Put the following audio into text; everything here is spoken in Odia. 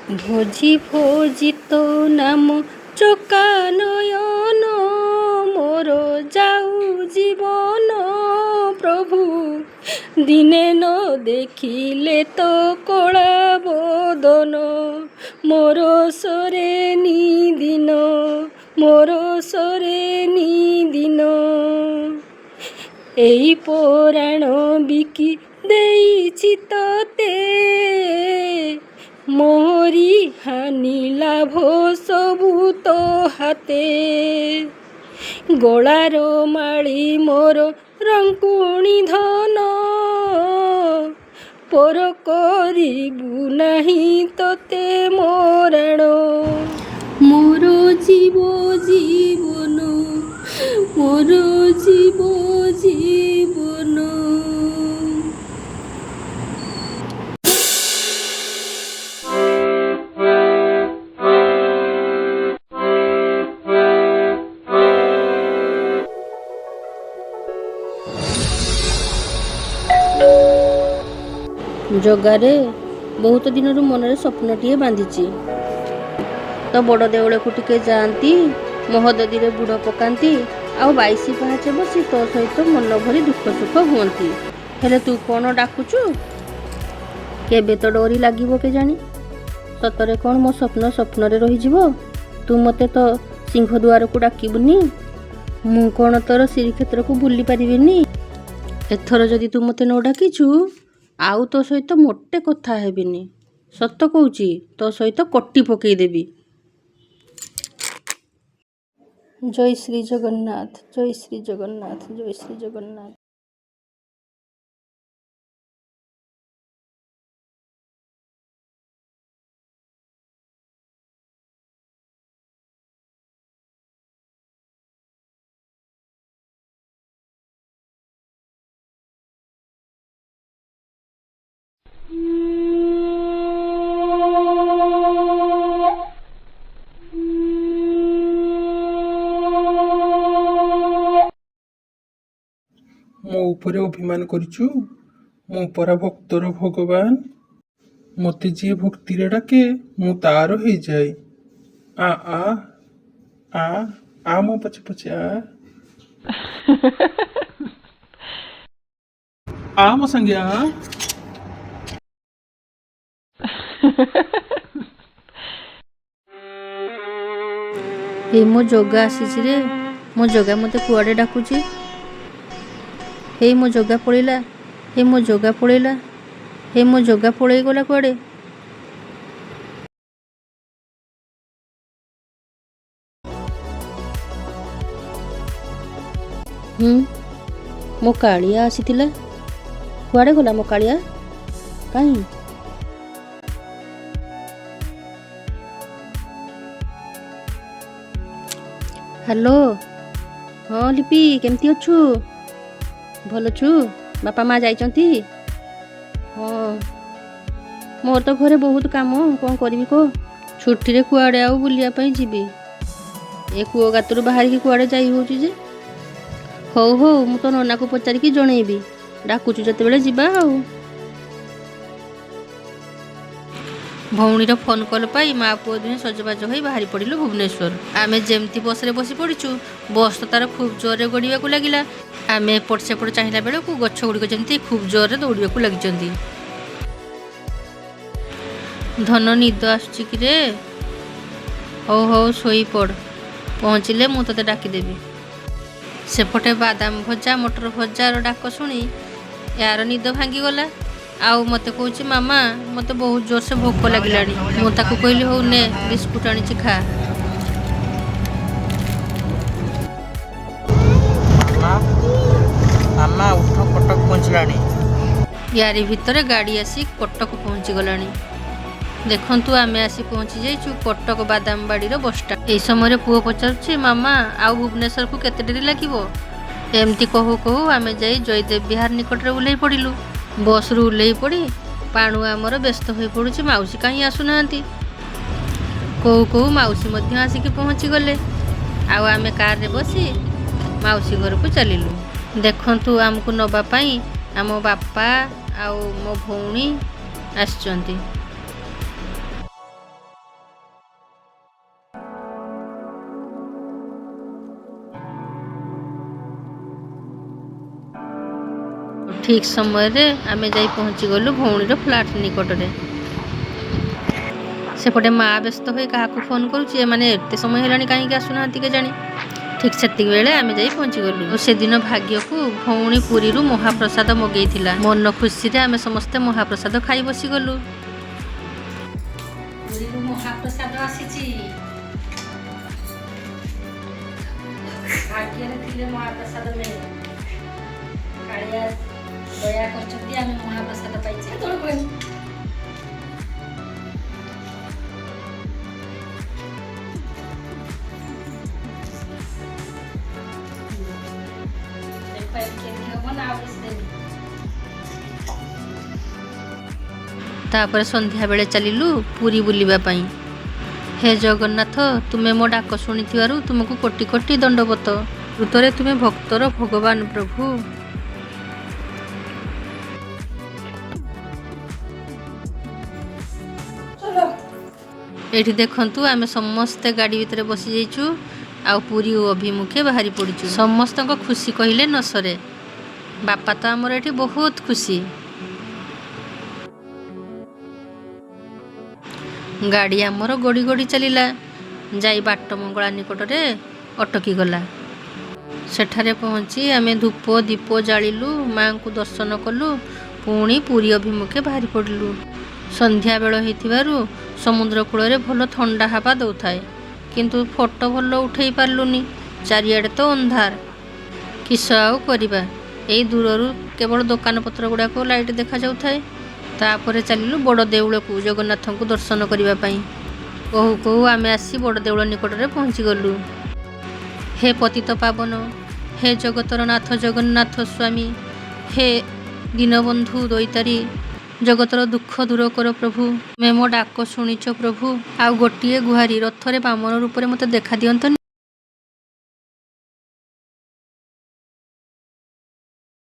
ভোজি ভোজি তো নাম চোকা নয়ন মোর যাও জীবন প্রভু দিনে ন দেখিলে তো কলা বদন মোর সরে নিদিন মোর সরে নিদিন এই পুরাণ বিকি ଦେଇଛି ତତେ ମୋରି ହାନି ଲାଭ ସବୁ ତୋ ହାତେ ଗଳାର ମାଳି ମୋର ରଙ୍କୁଣୀ ଧନ ପର କରିବୁ ନାହିଁ ତତେ ମରାଣ ମୋର ଜୀବ ଜୀବନ ମୋର ଜୀବ ଜୀବନ। ଜଗାରେ ବହୁତ ଦିନରୁ ମନରେ ସ୍ୱପ୍ନଟିଏ ବାନ୍ଧିଛି ତ ବଡ଼ ଦେଉଳକୁ ଟିକେ ଯାଆନ୍ତି ମହୋଦଧିରେ ବୁଡ଼ ପକାନ୍ତି ଆଉ 22 ପାହାଚେ ବସି ତୋ ସହିତ ମନ ଭରି ଦୁଃଖ ସୁଖ ହୁଅନ୍ତି। ହେଲେ ତୁ କ'ଣ ଡାକୁଛୁ? କେବେ ତ ଡୋରି ଲାଗିବ କେଜାଣି? ସତରେ କ'ଣ ମୋ ସ୍ୱପ୍ନ ସ୍ୱପ୍ନରେ ରହିଯିବ? ତୁ ମୋତେ ତ ସିଂହ ଦୁଆରକୁ ଡାକିବୁନି? ମୁଁ କ'ଣ ତୋର ଶ୍ରୀକ୍ଷେତ୍ରକୁ ବୁଲି ପାରିବିନି? ଏଥର ଯଦି ତୁ ମୋତେ ନ ଡାକିଛୁ ଆଉ ତୋ ସହିତ ମୋଟେ କଥା ହେବିନି। ସତ କହୁଛି, ତୋ ସହିତ କଟି ପକେଇଦେବି। ଜୟ ଶ୍ରୀ ଜଗନ୍ନାଥ, ଜୟ ଶ୍ରୀ ଜଗନ୍ନାଥ, ଜୟ ଶ୍ରୀ ଜଗନ୍ନାଥ। ମୋ ଉପରେ ଅଭିମାନ କରିଛୁ? ମୁଁ ପରା ଭକ୍ତର ଭଗବାନ। ମୋତେ ଯିଏ ଭକ୍ତିରେ ଡାକେ ମୁଁ ତାର ହେଇଯାଏ। ଆ ଆ ଆ ଆ ମୋ ପଛେ ପଛେ ଆ ମୋ ସାଙ୍ଗେ ଆ। ଏ ମୋ ଜଗା ଆସିଛି ରେ। ମୋ ଜଗା ମୋତେ କୁଆଡ଼େ ଡାକୁଛି? ହେଇ ମୋ ଜଗା ପଳେଇଲା, ହେ ମୋ ଜଗା ପଳେଇଲା, ହେ ମୋ ଜଗା ପଳେଇଗଲା କୁଆଡ଼େ? ମୋ କାଳିଆ ଆସିଥିଲା, କୁଆଡ଼େ ଗଲା ମୋ କାଳିଆ? କାହିଁ? ହ୍ୟାଲୋ, ହଁ ଲିପି, କେମିତି ଅଛୁ? ଭଲ ଅଛୁ? ବାପା ମା ଯାଇଛନ୍ତି? ହଁ, ମୋର ତ ଘରେ ବହୁତ କାମ, କ'ଣ କରିବି କହ? ଛୁଟିରେ କୁଆଡ଼େ ଆଉ ବୁଲିବା ପାଇଁ ଯିବି? ଏ କୂଅ ଗାତରୁ ବାହାରିକି କୁଆଡ଼େ ଯାଇ ହେଉଛି ଯେ? ହଉ ହଉ, ମୁଁ ତ ନନାକୁ ପଚାରିକି ଜଣେଇବି। ଡାକୁଛୁ ଯେତେବେଳେ ଯିବା ଆଉ। ଭଉଣୀର ଫୋନ୍ କଲ୍ ପାଇ ମା ପୁଅ ଦୁହେଁ ସଜବାଜ ହୋଇ ବାହାରି ପଡ଼ିଲୁ ଭୁବନେଶ୍ୱର। ଆମେ ଯେମିତି ବସ୍ରେ ବସି ପଡ଼ିଛୁ, ବସ୍ ତ ତାର ଖୁବ୍ ଜୋରରେ ଗଡ଼ିବାକୁ ଲାଗିଲା। ଆମେ ଏପଟ ସେପଟ ଚାହିଁଲା ବେଳକୁ ଗଛ ଗୁଡ଼ିକ ଯେମିତି ଖୁବ୍ ଜୋରରେ ଦୌଡ଼ିବାକୁ ଲାଗିଛନ୍ତି। ଧନ ନିଦ ଆସୁଛି କି ରେ? ହଉ ହଉ ଶୋଇପଡ଼, ପହଞ୍ଚିଲେ ମୁଁ ତୋତେ ଡାକିଦେବି। ସେପଟେ ବାଦାମ ଭଜା ମଟର ଭଜାର ଡାକ ଶୁଣି ୟାର ନିଦ ଭାଙ୍ଗିଗଲା। ଆଉ ମୋତେ କହୁଛି ମାମା ମୋତେ ବହୁତ ଜୋରସେ ଭୋକ ଲାଗିଲାଣି। ମୁଁ ତାକୁ କହିଲି ହଉ ନେ ବିସ୍କୁଟ ଆଣିଛି ଖା। ମାମା ଉଠ, କଟକ ପହଞ୍ଚିଲାଣି। ୟାରି ଭିତରେ ଗାଡ଼ି ଆସି କଟକ ପହଞ୍ଚିଗଲାଣି। ଦେଖନ୍ତୁ ଆମେ ଆସି ପହଞ୍ଚି ଯାଇଛୁ କଟକ ବାଦାମବାଡ଼ିର ବସଷ୍ଟାଣ୍ଡ। ଏହି ସମୟରେ ପୁଅ ପଚାରୁଛି ମାମା ଆଉ ଭୁବନେଶ୍ୱରକୁ କେତେ ଡେରି ଲାଗିବ? ଏମିତି କହୁ କହୁ ଆମେ ଯାଇ ଜୟଦେବ ବିହାର ନିକଟରେ ଓହ୍ଲେଇ ପଡ଼ିଲୁ। ବସ୍ରୁ ଓହ୍ଲେଇ ପଡ଼ି ପାଣୁଆ ଆମର ବ୍ୟସ୍ତ ହୋଇ ପଡ଼ୁଛି ମାଉସୀ କାହିଁ ଆସୁନାହାନ୍ତି। କହୁ କହୁ ମାଉସୀ ମଧ୍ୟ ଆସିକି ପହଞ୍ଚିଗଲେ। ଆଉ ଆମେ କାର୍ରେ ବସି ମାଉସୀ ଘରକୁ ଚାଲିଲୁ। ଦେଖନ୍ତୁ ଆମକୁ ନେବା ପାଇଁ ଆମ ବାପା ଆଉ ମୋ ଭଉଣୀ ଆସିଛନ୍ତି। ଠିକ୍ ସମୟରେ ଆମେ ଯାଇ ପହଞ୍ଚିଗଲୁ ଭଉଣୀର ଫ୍ଲାଟ୍ ନିକଟରେ। ସେପଟେ ମା ବ୍ୟସ୍ତ ହୋଇ କାହାକୁ ଫୋନ୍ କରୁଛି, ଏମାନେ ଏତେ ସମୟ ହେଲାଣି କାହିଁକି ଆସୁନାହାନ୍ତି କେଜାଣି। ଠିକ୍ ସେତିକି ବେଳେ ଆମେ ଯାଇ ପହଞ୍ଚିଗଲୁ। ସେଦିନ ଭାଗ୍ୟକୁ ଭଉଣୀ ପୁରୀରୁ ମହାପ୍ରସାଦ ମଗେଇଥିଲା। ମନ ଖୁସିରେ ଆମେ ସମସ୍ତେ ମହାପ୍ରସାଦ ଖାଇ ବସିଗଲୁ। ପୁରୀରୁ ମହାପ୍ରସାଦ ଆସିଛି। ଭାଗ୍ୟରେ ଥିଲେ ମହାପ୍ରସାଦ ମିଳେ। କାଳିଆ ଦୟା କରିଛନ୍ତି, ଆମେ ମହାପ୍ରସାଦ ପାଇଛେ। ତାପରେ ସନ୍ଧ୍ୟା ବେଳେ ଚାଲିଲୁ ପୁରୀ ବୁଲିବା ପାଇଁ। ହେ ଜଗନ୍ନାଥ, ତୁମେ ମୋ ଡାକ ଶୁଣିଥିବାରୁ ତୁମକୁ କୋଟି କୋଟି ଦଣ୍ଡବତ। ଋତରେ ତୁମେ ଭକ୍ତର ଭଗବାନ ପ୍ରଭୁ। ଏଠି ଦେଖନ୍ତୁ, ଆମେ ସମସ୍ତେ ଗାଡ଼ି ଭିତରେ ବସି ଯାଇଛୁ ଆଉ ପୁରୀ ଅଭିମୁଖେ ବାହାରି ପଡ଼ିଛୁ। ସମସ୍ତଙ୍କ ଖୁସି କହିଲେ ନ ସରେ। ବାପା ତ ଆମର ଏଠି ବହୁତ ଖୁସି। ଗାଡ଼ି ଆମର ଗଡ଼ି ଗଡ଼ି ଚାଲିଲା, ଯାଇ ବାଟ ମଙ୍ଗଳା ନିକଟରେ ଅଟକିଗଲା। ସେଠାରେ ପହଞ୍ଚି ଆମେ ଧୂପ ଦୀପ ଜାଳିଲୁ, ମାଙ୍କୁ ଦର୍ଶନ କଲୁ, ପୁଣି ପୁରୀ ଅଭିମୁଖେ ବାହାରି ପଡ଼ିଲୁ। ସନ୍ଧ୍ୟାବେଳ ହେଇଥିବାରୁ ସମୁଦ୍ର କୂଳରେ ଭଲ ଥଣ୍ଡା ହାୱା ଦେଉଥାଏ, କିନ୍ତୁ ଫଟୋ ଭଲ ଉଠେଇ ପାରିଲୁନି, ଚାରିଆଡ଼େ ତ ଅନ୍ଧାର। କିସ ଆଉ କରିବା, ଏଇ ଦୂରରୁ କେବଳ ଦୋକାନପତ୍ର ଗୁଡ଼ାକ ଲାଇଟ୍ ଦେଖାଯାଉଥାଏ। ତାପରେ ଚାଲିଲୁ ବଡ଼ ଦେଉଳକୁ ଜଗନ୍ନାଥଙ୍କୁ ଦର୍ଶନ କରିବା ପାଇଁ। କହୁ କହୁ ଆମେ ଆସି ବଡ଼ ଦେଉଳ ନିକଟରେ ପହଞ୍ଚିଗଲୁ। ହେ ପତିତ ପାବନ, ହେ ଜଗତର ନାଥ ଜଗନ୍ନାଥ ସ୍ୱାମୀ, ହେ ଦୀନବନ୍ଧୁ ଦଇତାରୀ, ଜଗତର ଦୁଃଖ ଦୂର କର ପ୍ରଭୁ। ତୁମେ ମୋ ଡାକ ଶୁଣିଛ ପ୍ରଭୁ। ଆଉ ଗୋଟିଏ ଗୁହାରି, ରଥରେ ବାମନ ରୂପରେ ମୋତେ ଦେଖା ଦିଅନ୍ତନି।